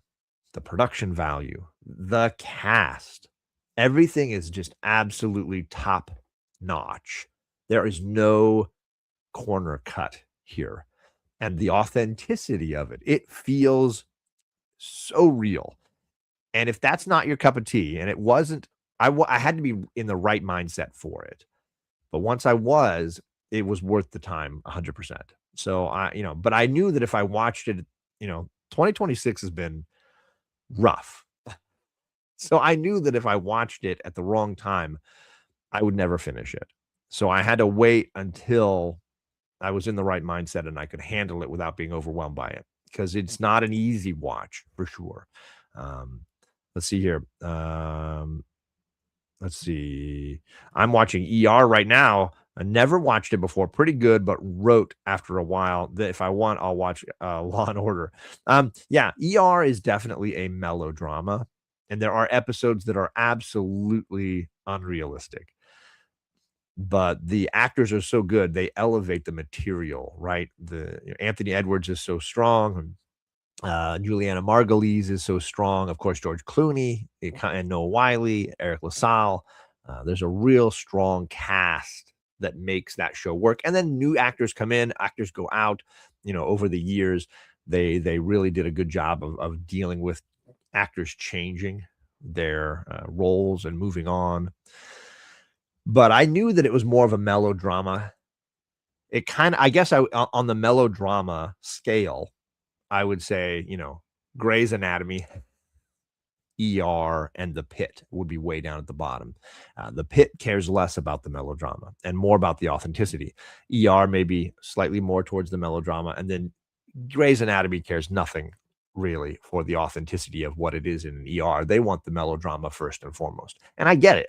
the production value, the cast, everything is just absolutely top notch. There is no corner cut here. And the authenticity of it, it feels so real. And if that's not your cup of tea, and it wasn't, I had to be in the right mindset for it. But once I was, it was worth the time 100%. So but I knew that if I watched it, 2026 has been rough. So I knew that if I watched it at the wrong time, I would never finish it. So I had to wait until I was in the right mindset and I could handle it without being overwhelmed by it, because it's not an easy watch for sure. Let's see here. Let's see. I'm watching ER right now. I never watched it before. Pretty good, but wrote after a while that if I want, I'll watch Law and Order. Yeah, ER is definitely a melodrama, and there are episodes that are absolutely unrealistic. But the actors are so good, they elevate the material, right? Anthony Edwards is so strong. Juliana Margulies is so strong. Of course, George Clooney and Noah Wyle, Eric LaSalle. There's a real strong cast that makes that show work. And then new actors come in, actors go out. Over the years, they really did a good job of dealing with actors changing their roles and moving on. But I knew that it was more of a melodrama. It kind of, I guess, on the melodrama scale, I would say, Grey's Anatomy, ER, and The Pit would be way down at the bottom. The Pit cares less about the melodrama and more about the authenticity. ER maybe slightly more towards the melodrama, and then Grey's Anatomy cares nothing really for the authenticity of what it is in an ER. They want the melodrama first and foremost. And I get it.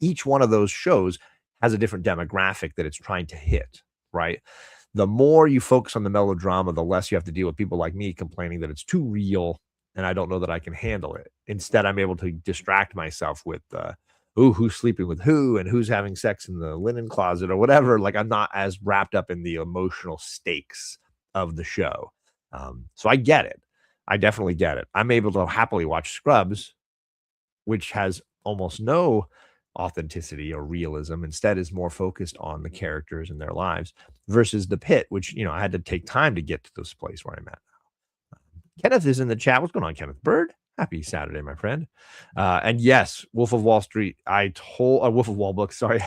Each one of those shows has a different demographic that it's trying to hit, right? The more you focus on the melodrama, the less you have to deal with people like me complaining that it's too real and I don't know that I can handle it. Instead, I'm able to distract myself with, who's sleeping with who and who's having sex in the linen closet or whatever. Like, I'm not as wrapped up in the emotional stakes of the show. So I get it. I definitely get it. I'm able to happily watch Scrubs, which has almost no authenticity or realism, instead is more focused on the characters and their lives, versus The Pit, which I had to take time to get to this place where I'm at now. Kenneth is in the chat. What's going on, Kenneth Bird? Happy Saturday, my friend. And yes, Wolf of Wall Street. Wolf of Wall Book. Sorry,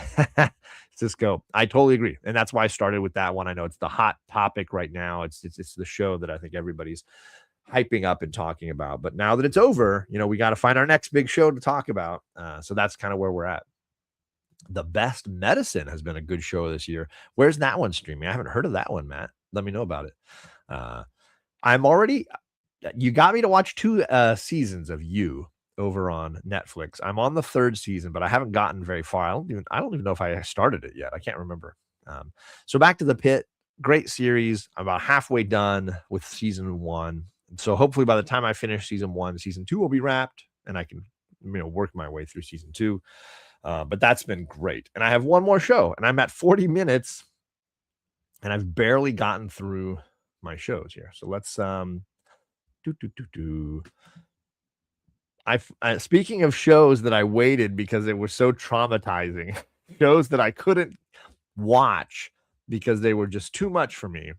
Cisco. I totally agree, and that's why I started with that one. I know it's the hot topic right now. It's the show that I think everybody's hyping up and talking about. But now that it's over, we got to find our next big show to talk about. So that's kind of where we're at. The Best Medicine has been a good show this year. Where's that one streaming? I haven't heard of that one, Matt. Let me know about it. Uh, I'm already you got me to watch 2, seasons of You over on Netflix. I'm on the 3rd season, but I haven't gotten very far. I don't even know if I started it yet. I can't remember. So back to The Pit, great series. I'm about halfway done with season 1. So hopefully by the time I finish season 1, season 2 will be wrapped, and I can, work my way through season 2. But that's been great. And I have one more show, and I'm at 40 minutes, and I've barely gotten through my shows here. So let's do do do do. Speaking of shows that I waited because it was so traumatizing, shows that I couldn't watch because they were just too much for me.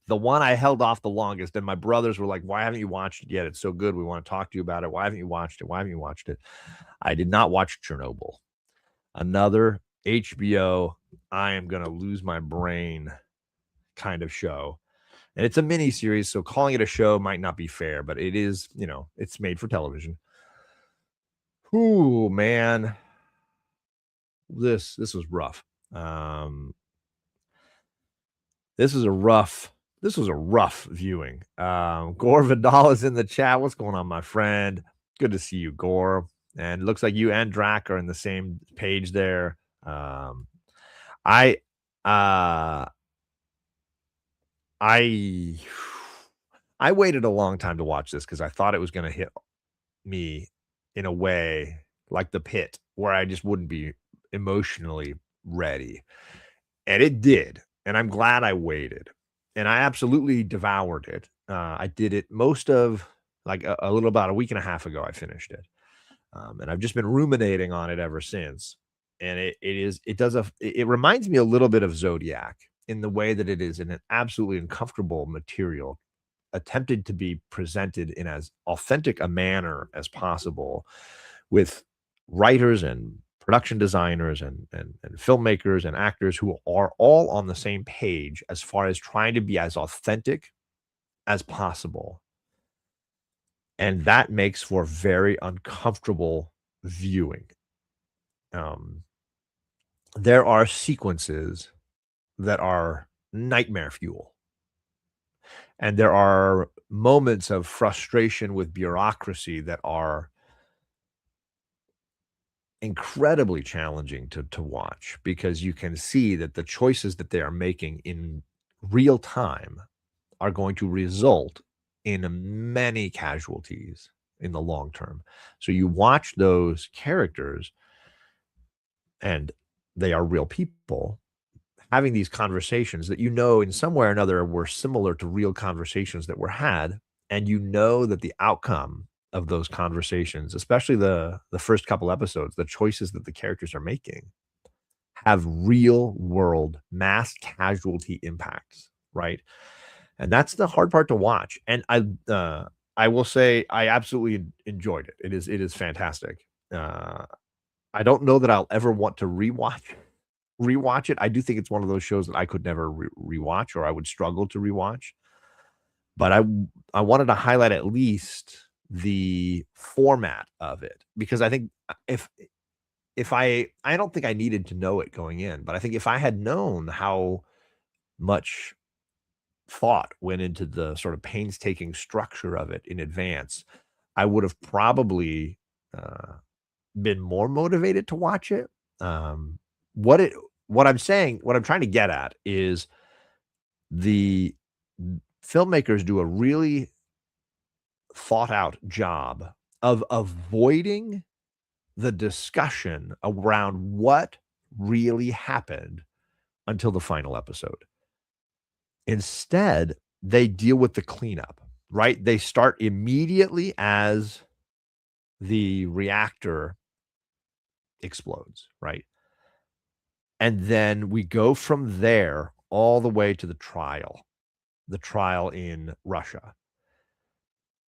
The one I held off the longest, and my brothers were like, "Why haven't you watched it yet? It's so good. We want to talk to you about it. Why haven't you watched it? Why haven't you watched it?" I did not watch Chernobyl. Another HBO, I am gonna lose my brain kind of show. And it's a mini series, so calling it a show might not be fair, but it is, it's made for television. Ooh, man. This was rough. Um, this was a rough viewing. Gore Vidal is in the chat. What's going on, my friend? Good to see you, Gore. And it looks like you and Drac are in the same page there. I uh I I waited a long time to watch this because I thought it was gonna hit me in a way like The Pit, where I just wouldn't be emotionally ready. And it did, and I'm glad I waited. And I absolutely devoured it. I did it most of like a little about a week and a half ago, I finished it. And I've just been ruminating on it ever since. And it reminds me a little bit of Zodiac in the way that it is an absolutely uncomfortable material attempted to be presented in as authentic a manner as possible with writers and production designers and filmmakers and actors who are all on the same page as far as trying to be as authentic as possible. And that makes for very uncomfortable viewing. Um, there are sequences that are nightmare fuel. And there are moments of frustration with bureaucracy that are incredibly challenging to watch because you can see that the choices that they are making in real time are going to result in many casualties in the long term. So you watch those characters and they are real people having these conversations that in some way or another were similar to real conversations that were had, and that the outcome of those conversations, especially the first couple episodes, the choices that the characters are making have real world mass casualty impacts, right? And that's the hard part to watch. And I will say I absolutely enjoyed it. It is fantastic. I don't know that I'll ever want to rewatch it. I do think it's one of those shows that I could never rewatch or I would struggle to rewatch. But I wanted to highlight at least the format of it because I think if I don't think I needed to know it going in, but I think if I had known how much thought went into the sort of painstaking structure of it in advance, I would have probably uh, been more motivated to watch it. Um, what it what I'm saying, what I'm trying to get at is the filmmakers do a really thought out job of avoiding the discussion around what really happened until the final episode. Instead, they deal with the cleanup, right? They start immediately as the reactor explodes, right? And then we go from there all the way to the trial in Russia.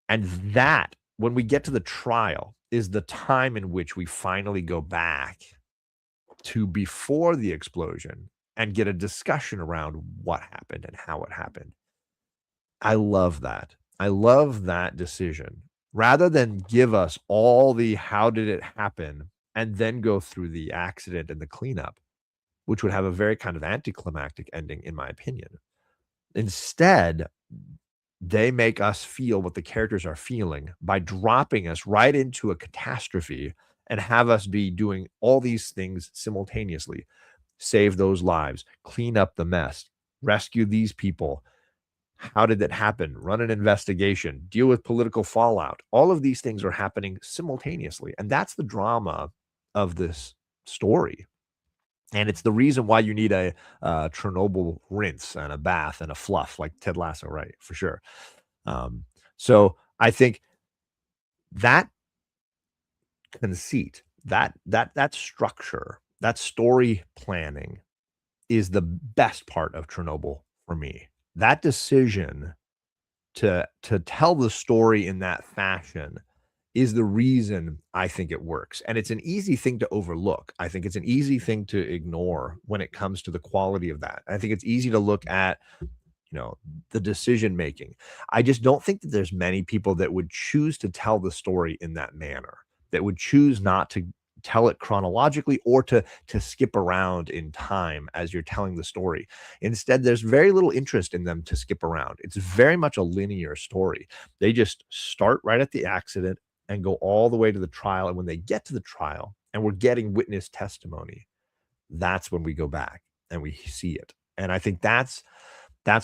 And that, when we get to the trial, is the time in which we finally go back to before the explosion and get a discussion around what happened and how it happened. I love that. I love that decision. Rather than give us all the how did it happen and then go through the accident and the cleanup, which would have a very kind of anticlimactic ending, in my opinion. Instead, they make us feel what the characters are feeling by dropping us right into a catastrophe and have us be doing all these things simultaneously. Save those lives, clean up the mess, rescue these people. How did that happen? Run an investigation, deal with political fallout. All of these things are happening simultaneously. And that's the drama of this story. And it's the reason why you need a Chernobyl rinse and a bath and a fluff like Ted Lasso, right? For sure. Um, so I think that conceit, that structure, that story planning is the best part of Chernobyl for me. That decision to tell the story in that fashion is the reason I think it works. And it's an easy thing to overlook. I think it's an easy thing to ignore when it comes to the quality of that. I think it's easy to look at, the decision making. I just don't think that there's many people that would choose to tell the story in that manner, that would choose not to tell it chronologically or to skip around in time as you're telling the story. Instead, there's very little interest in them to skip around. It's very much a linear story. They just start right at the accident and go all the way to the trial. And when they get to the trial and we're getting witness testimony, that's when we go back and we see it. And I think that's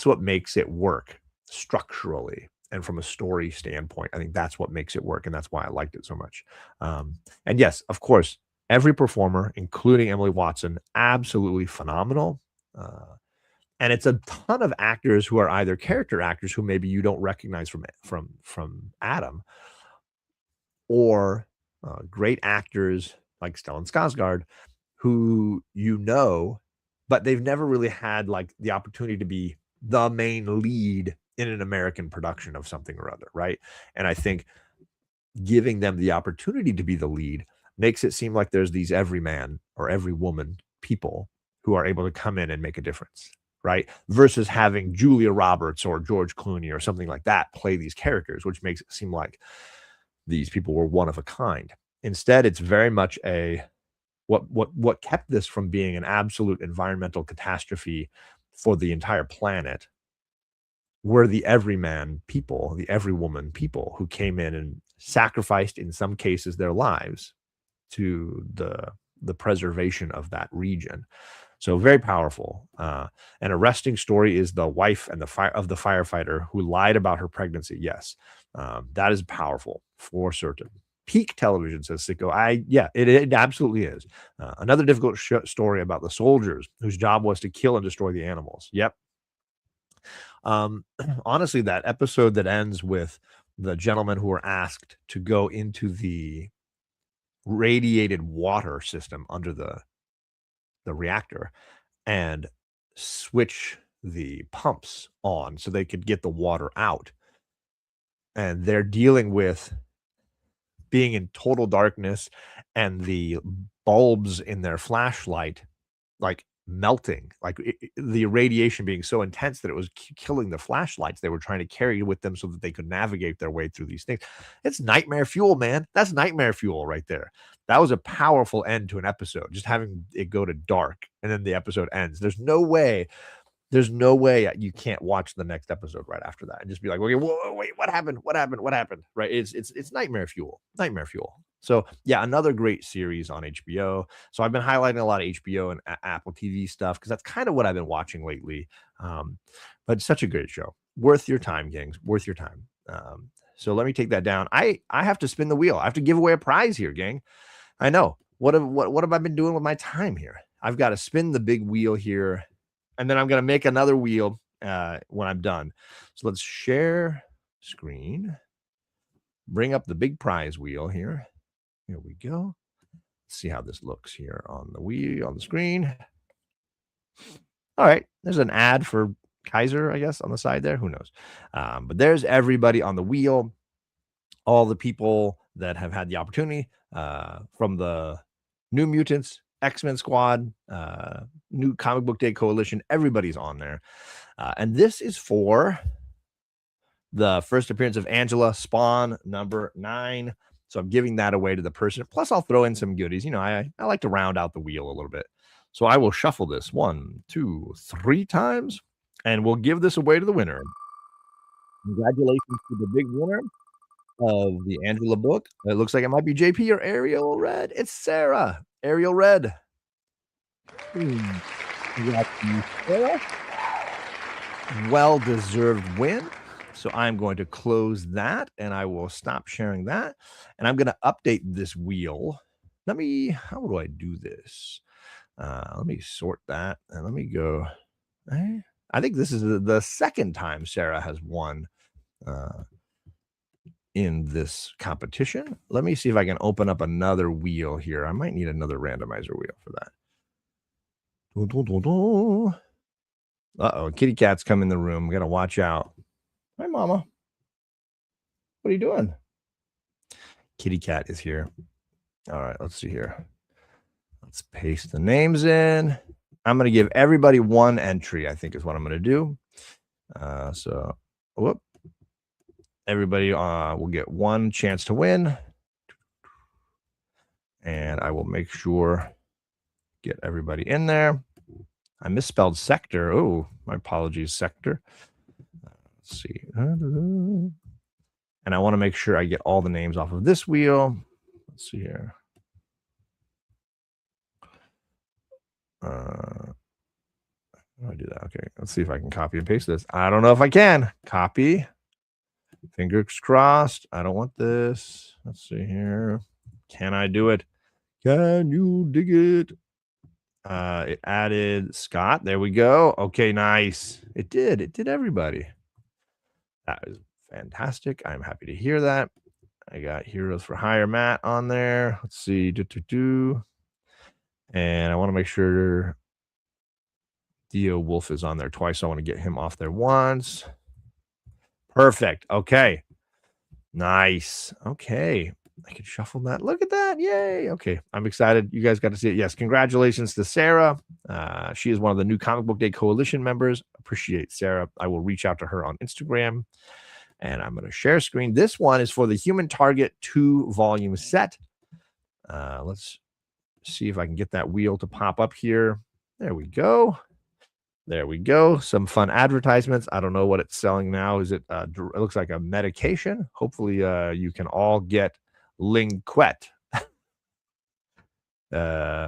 what makes it work structurally and from a story standpoint. I think that's what makes it work, and that's why I liked it so much. And yes, of course, every performer, including Emily Watson, absolutely phenomenal. And it's a ton of actors who are either character actors who maybe you don't recognize from Adam, or great actors like Stellan Skarsgård, who but they've never really had like the opportunity to be the main lead in an American production of something or other, right? And I think giving them the opportunity to be the lead makes it seem like there's these everyman or every woman people who are able to come in and make a difference, right? Versus having Julia Roberts or George Clooney or something like that play these characters, which makes it seem like these people were one of a kind. Instead, it's very much what kept this from being an absolute environmental catastrophe for the entire planet were the everyman people, the everywoman people who came in and sacrificed, in some cases, their lives to the preservation of that region. So very powerful. An arresting story is the wife and the firefighter who lied about her pregnancy. Yes, that is powerful for certain. Peak television, says Sicko. It absolutely is. Another difficult story about the soldiers whose job was to kill and destroy the animals. Yep. Honestly, that episode that ends with the gentlemen who are asked to go into the radiated water system under the reactor and switch the pumps on so they could get the water out. And they're dealing with being in total darkness and the bulbs in their flashlight like melting, like the radiation being so intense that it was killing the flashlights they were trying to carry with them so that they could navigate their way through these things. It's nightmare fuel, man. That's nightmare fuel right there. That was a powerful end to an episode, just having it go to dark and then the episode ends. There's no way you can't watch the next episode right after that and just be like, okay, whoa, wait, what happened? What happened? What happened? Right? It's nightmare fuel. Nightmare fuel. So yeah, another great series on HBO. So I've been highlighting a lot of HBO and Apple TV stuff because that's kind of what I've been watching lately. But it's such a great show. Worth your time, gangs. Worth your time. So let me take that down. I have to spin the wheel. I have to give away a prize here, gang. I know. What have I been doing with my time here? I've got to spin the big wheel here, and then I'm going to make another wheel when I'm done. So let's share screen. Bring up the big prize wheel here. Here we go. Let's see how this looks here on the wheel, on the screen. All right. There's an ad for Kaiser, I guess, on the side there. Who knows? But there's everybody on the wheel. All the people that have had the opportunity from the New Mutants, X-Men Squad, New Comic Book Day Coalition. Everybody's on there. And this is for the first appearance of Angela, Spawn number 9. So I'm giving that away to the person. Plus, I'll throw in some goodies. You know, I like to round out the wheel a little bit. So I will shuffle this 1, 2, 3 times, and we'll give this away to the winner. Congratulations to the big winner of the Angela book. It looks like it might be JP or Ariel Red. It's Sarah. Ariel Red. Congrats to you, Sarah. Well-deserved win. So I'm going to close that, and I will stop sharing that. And I'm going to update this wheel. How do I do this? Let me sort that, and let me go. I think this is the second time Sarah has won in this competition. Let me see if I can open up another wheel here. I might need another randomizer wheel for that. Uh-oh, kitty cats come in the room. Got to watch out. Hi, Mama. What are you doing? Kitty cat is here. All right, let's see here. Let's paste the names in. I'm going to give everybody one entry, I think is what I'm going to do. Everybody will get one chance to win. And I will make sure get everybody in there. I misspelled sector. Oh, my apologies, sector. Let's see. And I want to make sure I get all the names off of this wheel. Let's see here. How do I do that? Okay, let's see if I can copy and paste this. I don't know if I can. Copy. Fingers crossed. I don't want this. Let's see here. Can I do it? Can you dig it? It added Scott. There we go. Okay, nice. It did. It did everybody. That is fantastic. I'm happy to hear that. I got Heroes for Hire Matt on there. Let's see. And I want to make sure Dio Wolf is on there twice. So I want to get him off there once. Perfect. Okay. Nice. Okay. I can shuffle that. Look at that. Yay. Okay. I'm excited. You guys got to see it. Yes. Congratulations to Sarah. She is one of the new Comic Book Day Coalition members. Appreciate Sarah. I will reach out to her on Instagram, and I'm going to share screen. This one is for the Human Target 2-volume set. Let's see if I can get that wheel to pop up here. There we go. There we go. Some fun advertisements. I don't know what it's selling now. Is it? It looks like a medication. Hopefully, you can all get Linquet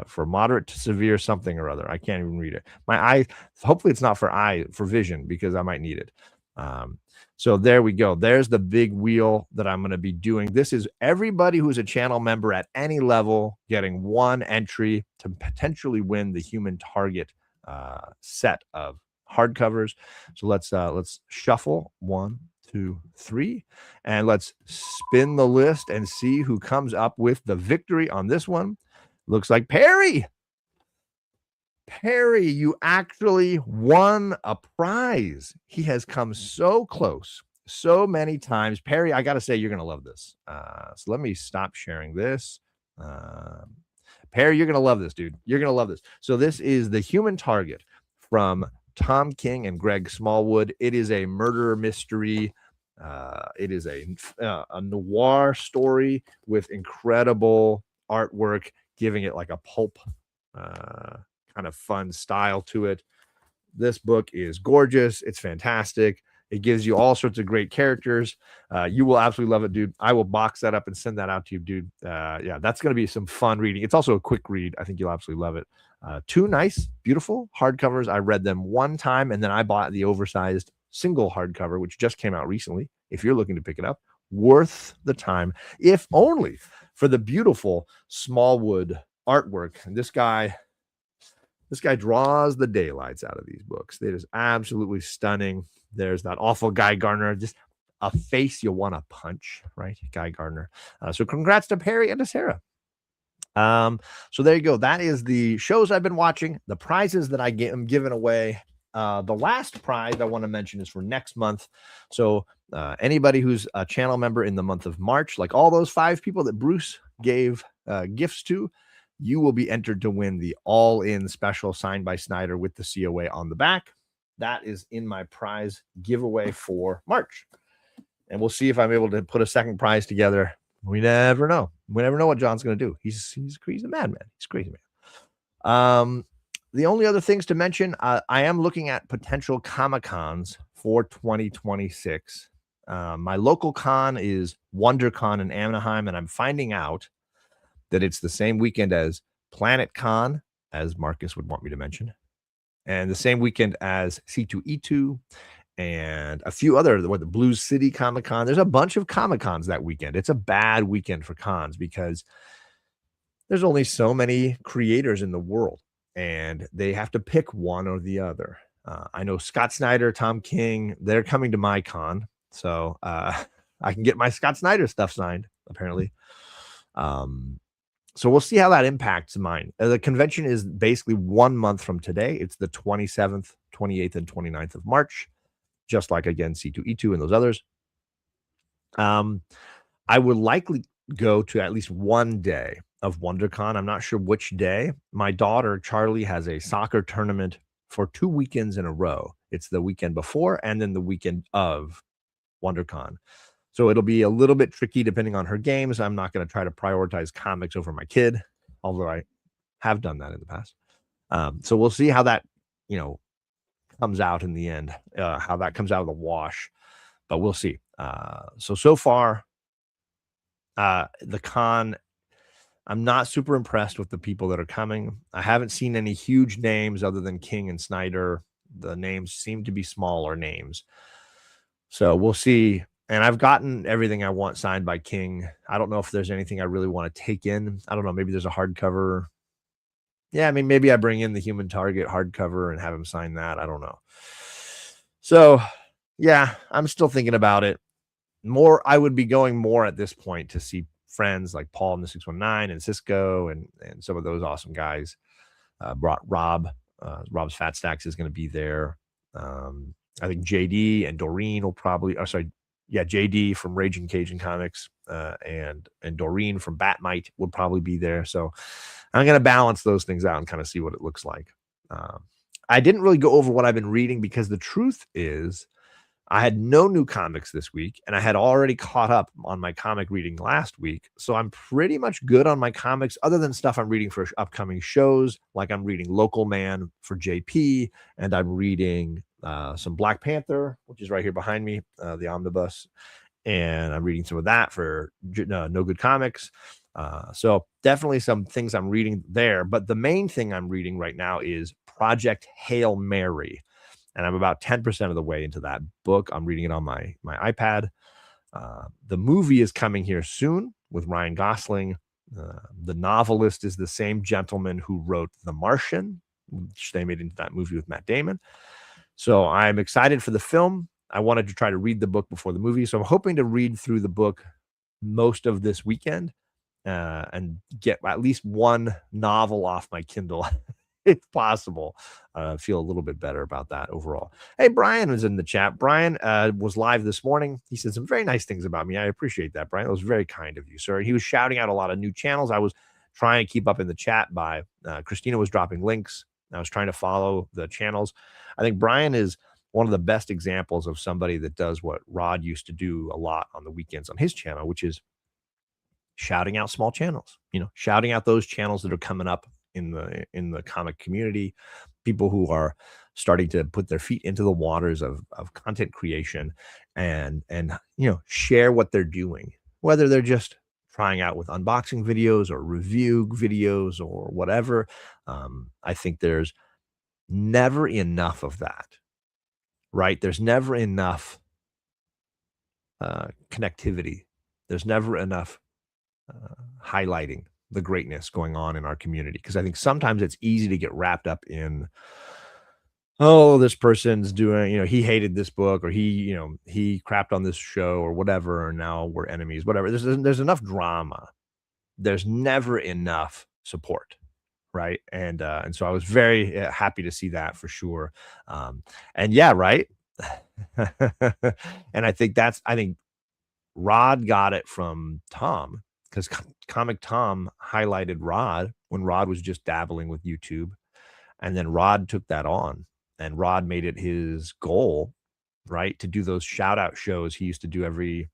for moderate to severe something or other. I can't even read it. My eye. Hopefully, it's not for vision because I might need it. So there we go. There's the big wheel that I'm going to be doing. This is everybody who's a channel member at any level getting one entry to potentially win the Human Target set of hardcovers. So let's shuffle 1, 2, 3, and let's spin the list and see who comes up with the victory on this one. Looks like Perry. Perry, you actually won a prize. He has come so close so many times. Perry, I got to say, you're going to love this. So let me stop sharing this. Perry, you're going to love this, dude. You're going to love this. So this is The Human Target from Tom King and Greg Smallwood. It is a murder mystery. It is a noir story with incredible artwork, giving it like a pulp kind of fun style to it. This book is gorgeous. It's fantastic. It gives you all sorts of great characters. You will absolutely love it, dude. I will box that up and send that out to you, dude. Yeah, that's going to be some fun reading. It's also a quick read. I think you'll absolutely love it. 2 nice, beautiful hardcovers. I read them one time, and then I bought the oversized single hardcover, which just came out recently. If you're looking to pick it up, worth the time, if only for the beautiful Smallwood artwork. And this guy draws the daylights out of these books. It is absolutely stunning. There's that awful Guy Gardner, just a face you want to punch, right? Guy Gardner. So congrats to Perry and to Sarah. So there you go. That is the shows I've been watching, the prizes that I am giving away. The last prize I want to mention is for next month. So anybody who's a channel member in the month of March, like all those 5 people that Bruce gave gifts to, you will be entered to win the all-in special signed by Snyder with the COA on the back. That is in my prize giveaway for March. And we'll see if I'm able to put a second prize together We never know. We never know what John's going to do. He's a madman. He's a crazy man. The only other things to mention, I am looking at potential Comic Cons for 2026. My local con is WonderCon in Anaheim, and I'm finding out that it's the same weekend as Planet Con, as Marcus would want me to mention, and the same weekend as C2E2 and a few other, the Blues City Comic Con. There's a bunch of Comic Cons that weekend. It's a bad weekend for cons because there's only so many creators in the world, and they have to pick one or the other. I know Scott Snyder, Tom King, they're coming to my con, so I can get my Scott Snyder stuff signed, apparently. So we'll see how that impacts mine. The convention is basically 1 month from today. It's the 27th, 28th, and 29th of March, just like, again, C2E2 and those others. I would likely go to at least one day of WonderCon. I'm not sure which day. My daughter, Charlie, has a soccer tournament for 2 weekends in a row. It's the weekend before and then the weekend of WonderCon. So it'll be a little bit tricky depending on her games. I'm not going to try to prioritize comics over my kid, although I have done that in the past. So we'll see how that, comes out in the end, how that comes out of the wash, but we'll see. So far, the con, I'm not super impressed with the people that are coming. I haven't seen any huge names other than King and Snyder. The names seem to be smaller names. So we'll see. And I've gotten everything I want signed by King. I don't know if there's anything I really want to take in. I don't know. Maybe there's a hardcover. Yeah, I mean, maybe I bring in the Human Target hardcover and have him sign that. I don't know. So, yeah, I'm still thinking about it. I would be going more at this point to see friends like Paul and the 619 and Cisco and some of those awesome guys. Brought Rob. Rob's Fat Stacks is going to be there. I think JD and Doreen will probably. JD from Raging Cajun Comics and Doreen from Batmite would probably be there. So I'm going to balance those things out and kind of see what it looks like. I didn't really go over what I've been reading because the truth is I had no new comics this week, and I had already caught up on my comic reading last week. So I'm pretty much good on my comics other than stuff I'm reading for upcoming shows. Like I'm reading Local Man for JP, and I'm reading some Black Panther, which is right here behind me, the omnibus. And I'm reading some of that for No Good Comics. So definitely some things I'm reading there. But the main thing I'm reading right now is Project Hail Mary. And I'm about 10% of the way into that book. I'm reading it on my iPad. The movie is coming here soon with Ryan Gosling. The novelist is the same gentleman who wrote The Martian, which they made into that movie with Matt Damon. So I'm excited for the film. I wanted to try to read the book before the movie. So I'm hoping to read through the book most of this weekend and get at least one novel off my Kindle if possible. Feel a little bit better about that overall. Hey, Brian was in the chat. Brian was live this morning. He said some very nice things about me. I appreciate that, Brian. That was very kind of you, sir. He was shouting out a lot of new channels. I was trying to keep up in the chat by Christina was dropping links. I was trying to follow the channels. I think Brian is one of the best examples of somebody that does what Rod used to do a lot on the weekends on his channel, which is shouting out small channels, shouting out those channels that are coming up in the comic community, people who are starting to put their feet into the waters of content creation and share what they're doing, whether they're just trying out with unboxing videos or review videos or whatever. I think there's never enough of that, right? There's never enough connectivity. There's never enough highlighting the greatness going on in our community, because I think sometimes it's easy to get wrapped up in, oh, this person's doing, he hated this book, or he crapped on this show or whatever, or now we're enemies, whatever. There's enough drama. There's never enough support, right? And so I was very happy to see that for sure. And yeah, right. And I think Rod got it from Tom, because Comic Tom highlighted Rod when Rod was just dabbling with YouTube. And then Rod took that on, and Rod made it his goal, right, to do those shout out shows he used to do every,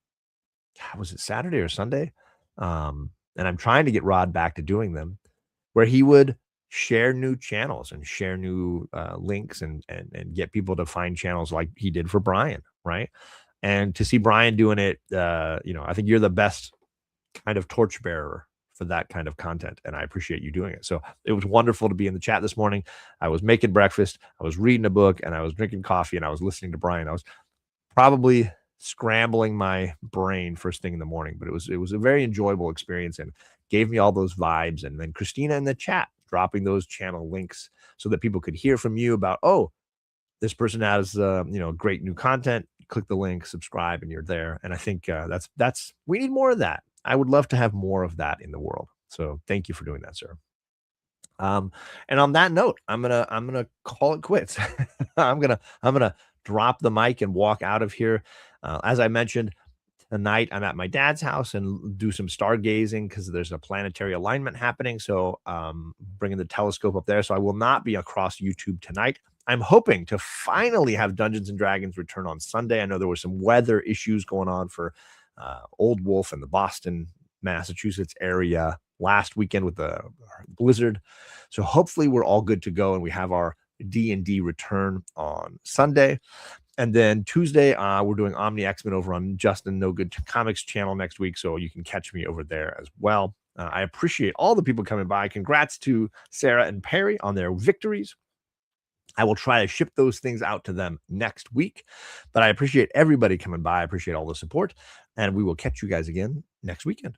was it Saturday or Sunday? And I'm trying to get Rod back to doing them, where he would share new channels and share new links and get people to find channels like he did for Brian, right? And to see Brian doing it, I think you're the best kind of torchbearer for that kind of content, and I appreciate you doing it. So it was wonderful to be in the chat this morning. I was making breakfast, I was reading a book, and I was drinking coffee, and I was listening to Brian. I was probably scrambling my brain first thing in the morning, but it was a very enjoyable experience and gave me all those vibes. And then Christina in the chat dropping those channel links so that people could hear from you about, oh, this person has great new content. Click the link, subscribe, and you're there. And I think that's we need more of that. I would love to have more of that in the world. So thank you for doing that, sir. And on that note, I'm gonna call it quits. I'm gonna drop the mic and walk out of here. As I mentioned, tonight I'm at my dad's house and do some stargazing because there's a planetary alignment happening. So bringing the telescope up there. So I will not be across YouTube tonight. I'm hoping to finally have Dungeons and Dragons return on Sunday. I know there were some weather issues going on for Old Wolf and the Boston, Massachusetts area last weekend with the blizzard. So hopefully we're all good to go and we have our D&D return on Sunday. And then Tuesday, we're doing Omni X-Men over on Justin No Good Comics channel next week. So you can catch me over there as well. I appreciate all the people coming by. Congrats to Sarah and Perry on their victories. I will try to ship those things out to them next week. But I appreciate everybody coming by. I appreciate all the support. And we will catch you guys again next weekend.